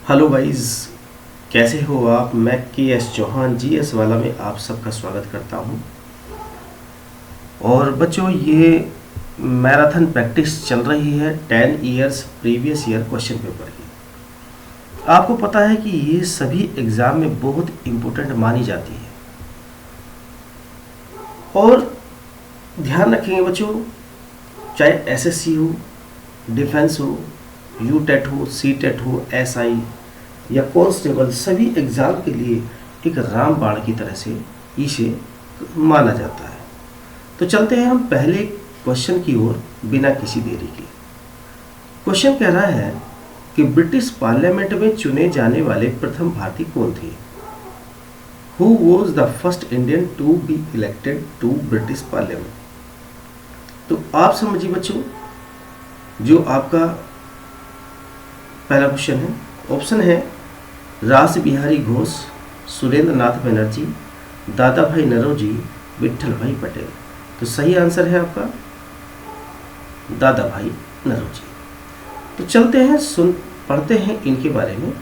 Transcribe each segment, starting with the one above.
Hello guys, कैसे हो आप। मैं के एस चौहान जीएस वाला में आप सबका स्वागत करता हूं। और बच्चों, ये मैराथन प्रैक्टिस चल रही है 10 years previous year question paper की। आपको पता है कि ये सभी एग्ज़ाम में बहुत इम्पोर्टेंट मानी जाती है। और ध्यान रखेंगे बच्चों, चाहे एसएससी हो, डिफेंस हो, यू टेट हो, सी टेट हो, एसआई या कांस्टेबल, सभी एग्ज़ाम के लिए एक रामबाण की तरह से इसे माना जाता है। तो चलते हैं हम पहले क्वेश्चन की ओर बिना किसी देरी के। क्वेश्चन कह रहा है कि ब्रिटिश पार्लियामेंट में चुने जाने वाले प्रथम भारतीय कौन थे। Who was the first Indian to be elected to British parliament. तो आप समझिए बच्चों, जो आपका पहला क्वेश्चन है, ऑप्शन है रास बिहारी घोष, सुरेंद्र नाथ बनर्जी, दादा भाई नौरोजी, विट्ठल भाई पटेल। तो सही आंसर है आपका दादा भाई नौरोजी। तो चलते हैं, पढ़ते हैं इनके बारे में।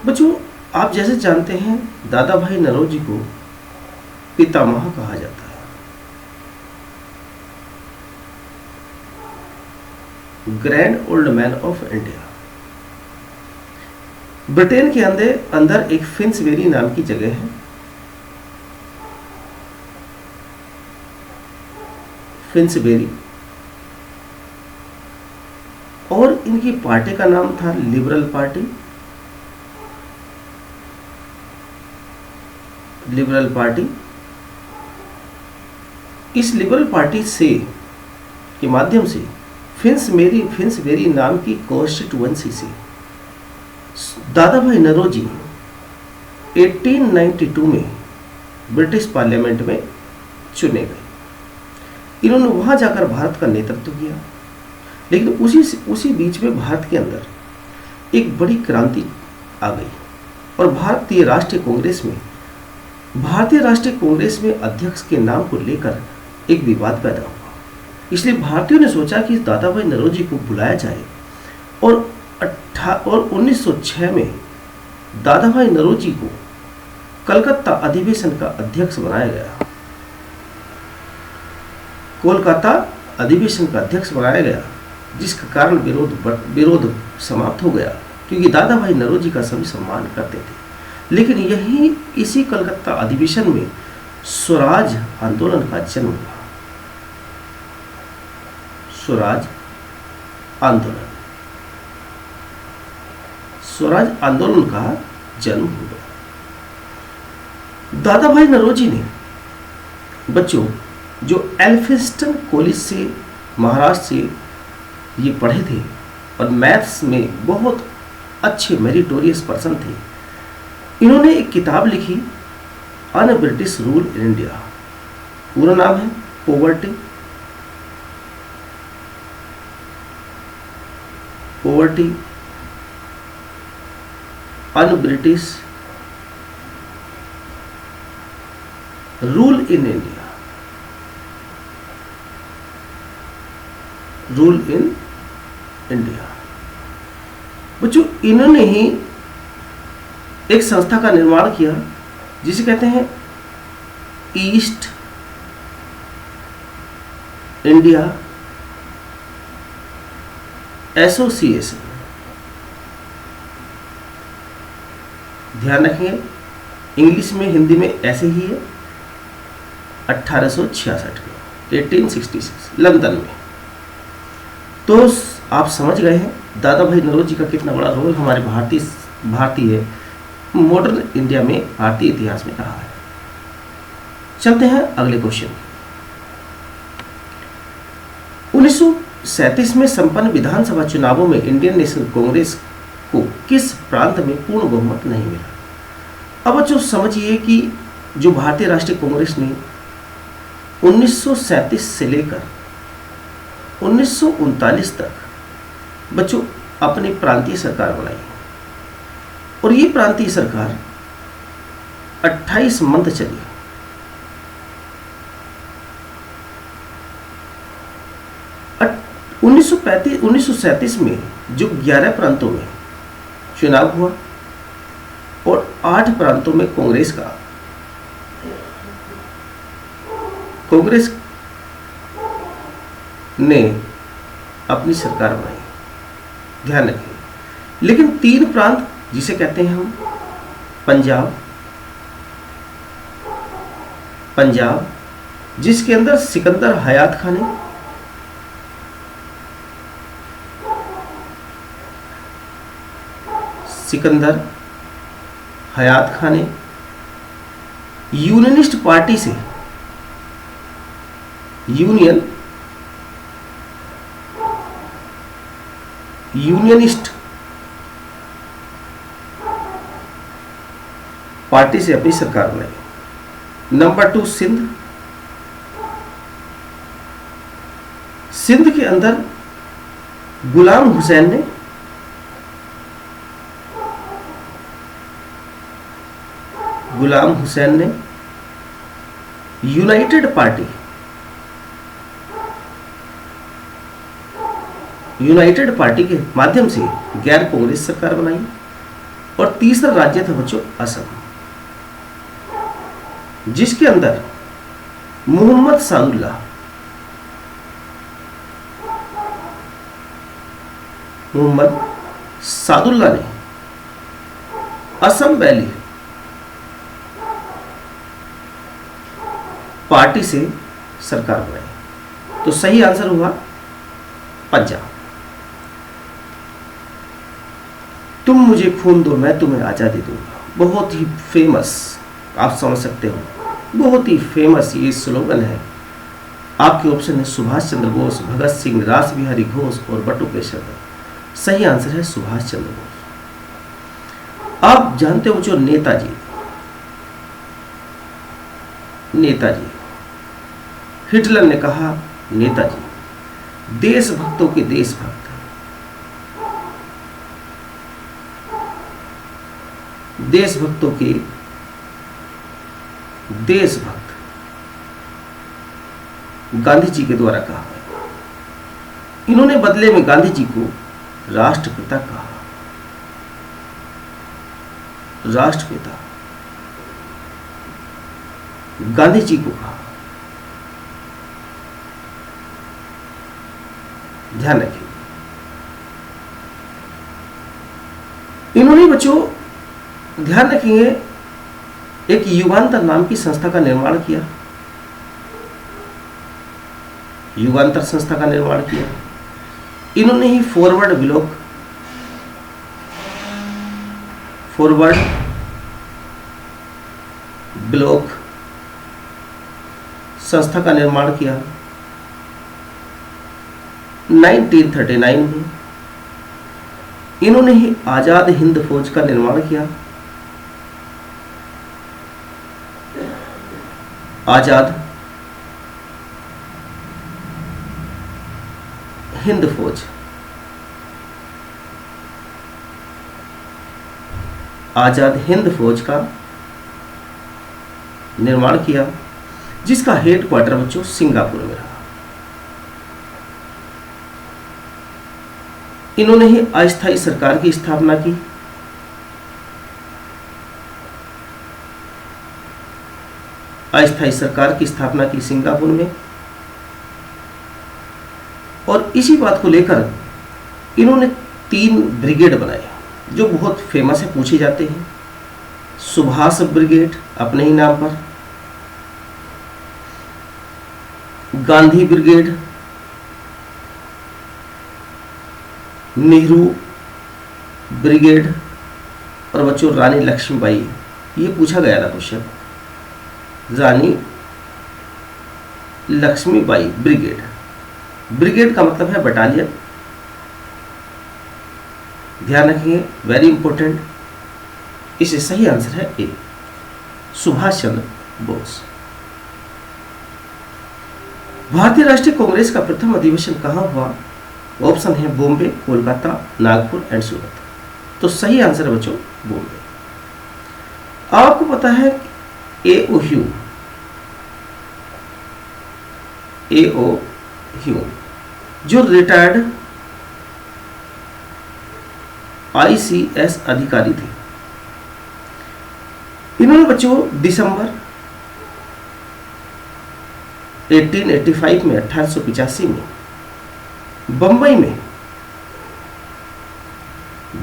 बच्चों, आप जैसे जानते हैं दादा भाई नौरोजी को पितामह कहा जाता है, grand old man of India. Britain के अंदर एक फिन्सबेरी नाम की जगह है, फिन्सबेरी, और इनकी पार्टी का नाम था लिबरल पार्टी। लिबरल पार्टी, इस लिबरल पार्टी से के माध्यम से फिन्सबेरी नाम की कॉन्स्टिट्यूएंसी से दादा भाई नौरोजी 1892 में ब्रिटिश पार्लियामेंट में चुने गए। इन्होंने वहां जाकर भारत का नेतृत्व किया, लेकिन उसी बीच में भारत के अंदर एक बड़ी क्रांति आ गई और भारतीय राष्ट्रीय कांग्रेस में अध्यक्ष के नाम को लेकर एक विवाद पैदा हुआ। इसलिए भारतीयों ने सोचा कि दादा भाई नौरोजी को बुलाया जाए और 1906 में दादा भाई नौरोजी को कलकत्ता अधिवेशन का अध्यक्ष बनाया गया। कोलकाता अधिवेशन का अध्यक्ष बनाया गया, जिसका कारण विरोध समाप्त हो गया, क्योंकि दादा भाई नौरोजी का सभी सम्मान करते थे। लेकिन इसी कलकत्ता अधिवेशन में स्वराज आंदोलन का जन्म हुआ। स्वराज आंदोलन का जन्म हुआ। दादा भाई नौरोजी ने बच्चों जो एल्फिंस्टन कॉलेज से महाराष्ट्र से ये पढ़े थे और मैथ्स में बहुत अच्छे मेरिटोरियस पर्सन थे, इन्होंने एक किताब लिखी, un British rule in India. पूरा नाम है poverty un British rule in India, rule in India. बच्चों, इन्होंने ही एक संस्था का निर्माण किया जिसे कहते हैं ईस्ट इंडिया एसोसिएशन। ध्यान रखेंगे, इंग्लिश में हिंदी में ऐसे ही है। 1866 में 1866 लंदन में। तो आप समझ गए हैं दादा भाई नौरोजी का कितना बड़ा रोल हमारे भारतीय मॉडर्न इंडिया में, भारतीय इतिहास में रहा है। चलते हैं अगले क्वेश्चन। 1937 में संपन्न विधानसभा चुनावों में इंडियन नेशनल कांग्रेस को किस प्रांत में पूर्ण बहुमत नहीं मिला। अब बच्चों समझिए कि जो भारतीय राष्ट्रीय कांग्रेस ने 1937 से लेकर 1939 तक बच्चों अपनी प्रांतीय सरकार बनाई, और ये प्रांतीय सरकार 28 मंथ चली। 1937 में जो 11 प्रांतों में चुनाव हुआ और 8 प्रांतों में कांग्रेस ने अपनी सरकार बनाई। ध्यान रखिए, लेकिन 3 प्रांत जिसे कहते हैं हम पंजाब, जिसके अंदर सिकंदर हयात खान ने यूनियनिस्ट पार्टी से यूनियनिस्ट पार्टी से अपनी सरकार बनाई। नंबर 2 सिंध के अंदर गुलाम हुसैन ने यूनाइटेड पार्टी के माध्यम से गैर कांग्रेस सरकार बनाई। और तीसरा राज्य था बच्चों असम, जिसके अंदर मोहम्मद सादुल्ला ने असम वैली पार्टी से सरकार बनाई। तो सही आंसर हुआ पंजाब। तुम मुझे खून दो मैं तुम्हें आजादी दूंगा, बहुत ही फेमस, आप समझ सकते हो, बहुत ही फेमस ये स्लोगन है। आपके ऑप्शन है सुभाष चंद्र बोस, भगत सिंह, रास बिहारी घोष और बटुकेश्वर दत्त। सही आंसर है सुभाष चंद्र बोस। आप जानते हो जो नेताजी हिटलर ने कहा नेताजी देशभक्तों के देशभक्त, देशभक्तों के देशभक्त गांधी जी के द्वारा कहा। इन्होंने बदले में गांधी जी को राष्ट्रपिता कहा। राष्ट्रपिता गांधी जी को कहा। ध्यान रखिए, इन्होंने बच्चों ध्यान रखेंगे एक युगांतर नाम की संस्था का निर्माण किया। युगांतर संस्था का निर्माण किया। इन्होंने ही फॉरवर्ड ब्लॉक संस्था का निर्माण किया। 1939 में इन्होंने ही आजाद हिंद फौज का निर्माण किया। आजाद हिंद फौज, आजाद हिंद फौज का निर्माण किया, जिसका हेडक्वार्टर बच्चों सिंगापुर में रहा। इन्होंने ही अस्थायी सरकार की स्थापना की। अस्थायी सरकार की स्थापना की सिंगापुर में। और इसी बात को लेकर इन्होंने 3 ब्रिगेड बनाए जो बहुत फेमस है, पूछे जाते हैं। सुभाष ब्रिगेड अपने ही नाम पर, गांधी ब्रिगेड, नेहरू ब्रिगेड और बच्चों रानी लक्ष्मीबाई। ये पूछा गया था क्वेश्चन, रानी लक्ष्मीबाई ब्रिगेड। ब्रिगेड का मतलब है बटालियन। ध्यान रखिए, वेरी इंपॉर्टेंट। इसे सही आंसर है ए, सुभाष चंद्र बोस। भारतीय राष्ट्रीय कांग्रेस का प्रथम अधिवेशन कहां हुआ? ऑप्शन है बॉम्बे, कोलकाता, नागपुर एंड सूरत। तो सही आंसर है बच्चों बॉम्बे। आपको पता है एओह्यू जो रिटायर्ड ICS अधिकारी थे। इन्होंने बच्चों दिसंबर 1885 में 1885 में बंबई में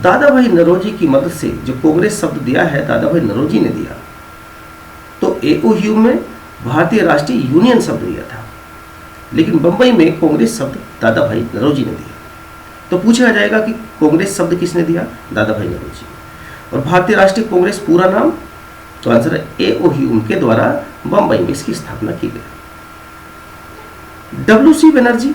दादा भाई नौरोजी की मदद से, जो कांग्रेस शब्द दिया है दादा भाई नौरोजी ने दिया, तो ए.ओ. ह्यूम में भारतीय राष्ट्रीय यूनियन शब्द दिया था, लेकिन बंबई में कांग्रेस शब्द दादा भाई नौरोजी ने दिया। तो पूछा जाएगा कि कांग्रेस शब्द किसने दिया? दादा भाई नौरोजी। और भारतीय राष्ट्रीय कांग्रेस पूरा नाम? तो आंसर है ए.ओ. ह्यूम के द्वारा बंबई में इसकी स्थापना की गई। W.C. बनर्जी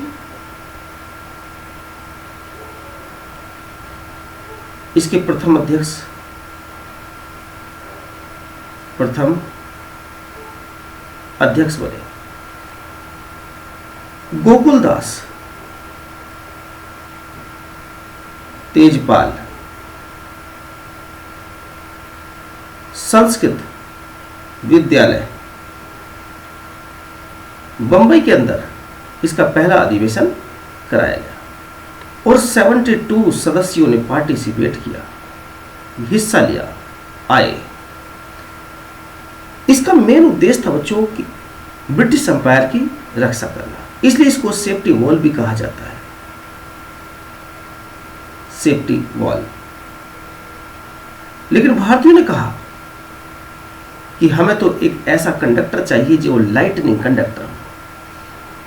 इसके प्रथम अध्यक्ष बने। गोकुलदास, तेजपाल संस्कृत विद्यालय बंबई के अंदर इसका पहला अधिवेशन कराया गया और 72 सदस्यों ने पार्टिसिपेट किया, हिस्सा लिया, आए। इसका मेन उद्देश्य था बच्चों की ब्रिटिश एम्पायर की रक्षा करना, इसलिए इसको सेफ्टी वॉल भी कहा जाता है, सेफ्टी वॉल। लेकिन भारतीयों ने कहा कि हमें तो एक ऐसा कंडक्टर चाहिए जो लाइटनिंग कंडक्टर हो।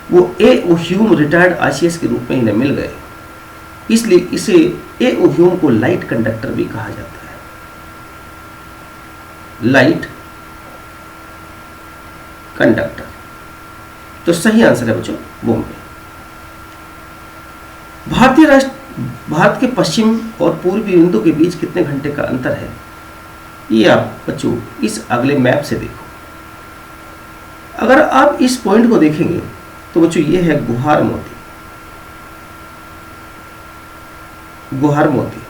वो ए.ओ. ह्यूम रिटायर्ड ICS के रूप में इन्हें मिल गए, इसलिए इसे ए.ओ. ह्यूम को लाइट कंडक्टर भी कहा जाता है, लाइट कंडक्टर। तो सही आंसर है बच्चों बॉम्बे। भारत के पश्चिम और पूर्वी बिंदु के बीच कितने घंटे का अंतर है, ये आप बच्चों इस अगले मैप से देखो। अगर आप इस पॉइंट को देखेंगे तो बच्चों ये है गुहार मोती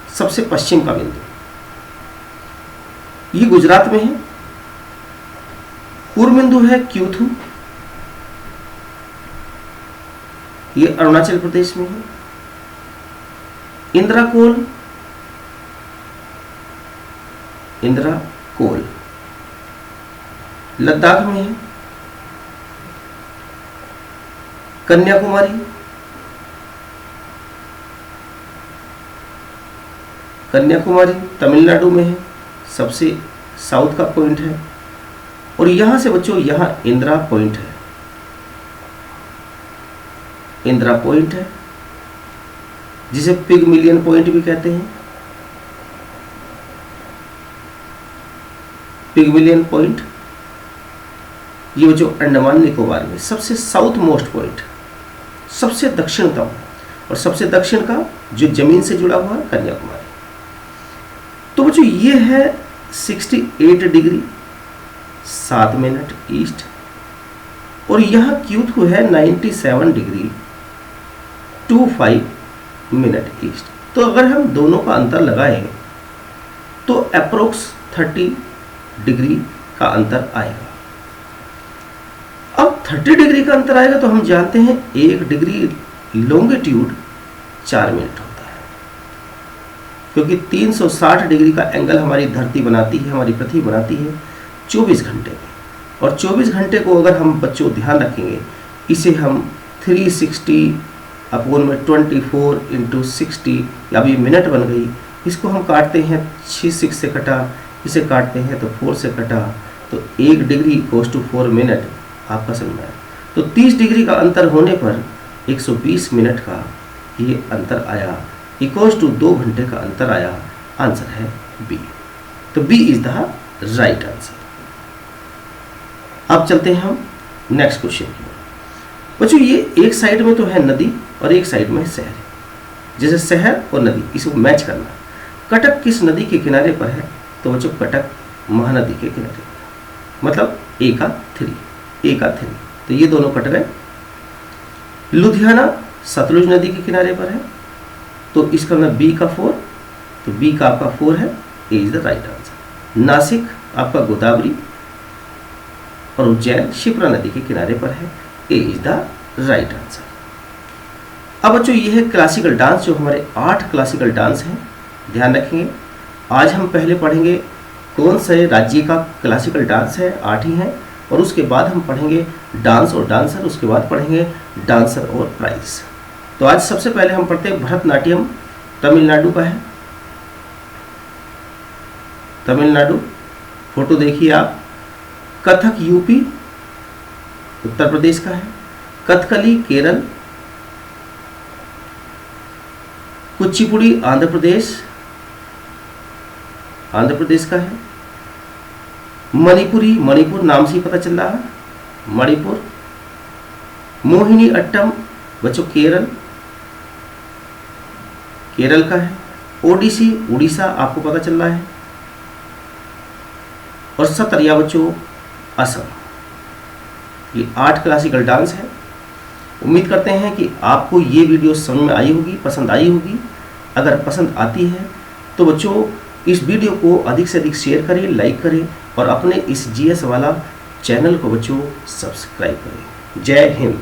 सबसे पश्चिम का बिंदु, ये गुजरात में है। पूर्व बिंदु है क्यूथू, ये अरुणाचल प्रदेश में है। इंद्राकोल लद्दाख में है। कन्याकुमारी तमिलनाडु में है, सबसे साउथ का पॉइंट है। और यहां से बच्चों यहां इंदिरा पॉइंट है, जिसे पिगमिलियन पॉइंट भी कहते हैं। पिगमिलियन पॉइंट ये बच्चों अंडमान निकोबार में सबसे साउथ मोस्ट पॉइंट, सबसे दक्षिणतम, और सबसे दक्षिण का जो जमीन से जुड़ा हुआ है कन्याकुमारी। तो बच्चों ये है 68 डिग्री 7 मिनट ईस्ट, और यहाँ क्यूथू है 97 डिग्री 25 मिनट ईस्ट। तो अगर हम दोनों का अंतर लगाएं तो अप्रोक्स 30 डिग्री का अंतर आएगा। अब 30 डिग्री का अंतर आएगा तो हम जानते हैं 1 डिग्री लॉन्गिट्यूड 4 मिनट होता है, क्योंकि 360 डिग्री का एंगल हमारी धरती बनाती है, हमारी पृथ्वी बनाती है 24 घंटे में। और 24 घंटे को अगर हम बच्चों ध्यान रखेंगे, इसे हम 360 अपॉन में 24 इंटू 60, अब ये मिनट बन गई, इसको हम काटते हैं 6 से कटा, इसे काटते हैं तो 4 से कटा, तो 1 डिग्री इक्वल्स टू 4 मिनट आपका समझ में आया। तो 30 डिग्री का अंतर होने पर 120 मिनट का ये अंतर आया, इक्वल्स टू 2 घंटे का अंतर आया। आंसर है बी। तो B is the right answer. अब चलते हैं हम नेक्स्ट क्वेश्चन की ओर। बच्चों ये एक साइड में तो है नदी और एक साइड में शहर, जैसे शहर और नदी, इसको मैच करना। कटक किस नदी के किनारे पर है? तो बच्चों कटक महानदी के किनारे पर, मतलब ए का 3, तो ये दोनों कट गए। लुधियाना सतलुज नदी के किनारे पर है, तो इसका ना बी का 4, तो बी का आपका 4 है, A is the right answer. Nashik आपका गोदावरी और उज्जैन शिप्रा नदी के किनारे पर है, A is the right answer. अब बच्चों ये है क्लासिकल डांस, जो हमारे 8 क्लासिकल डांस हैं ध्यान रखेंगे। आज हम पहले पढ़ेंगे कौन से राज्य का क्लासिकल डांस है, 8 ही हैं, और उसके बाद हम पढ़ेंगे डांस और डांसर, उसके बाद पढ़ेंगे डांसर और प्राइज। तो आज सबसे पहले हम पढ़ते हैं भरतनाट्यम, तमिलनाडु का है। तमिलनाडु, फोटो देखिए आप। कथक यूपी, उत्तर प्रदेश का है। कथकली केरल। कुचिपुड़ी आंध्र प्रदेश, आंध्र प्रदेश का है। मणिपुरी, मणिपुर नाम से ही पता चल रहा है, मणिपुर। मोहिनी अट्टम बच्चों केरल, केरल का है। ओडिसी, उड़ीसा आपको पता चल रहा है। और सतरिया बच्चों असम। ये 8 क्लासिकल डांस है। उम्मीद करते हैं कि आपको ये वीडियो समझ में आई होगी, पसंद आई होगी। अगर पसंद आती है तो बच्चों इस वीडियो को अधिक से अधिक शेयर करें, लाइक करें और अपने इस जीएस वाला चैनल को बच्चों सब्सक्राइब करें। जय हिंद।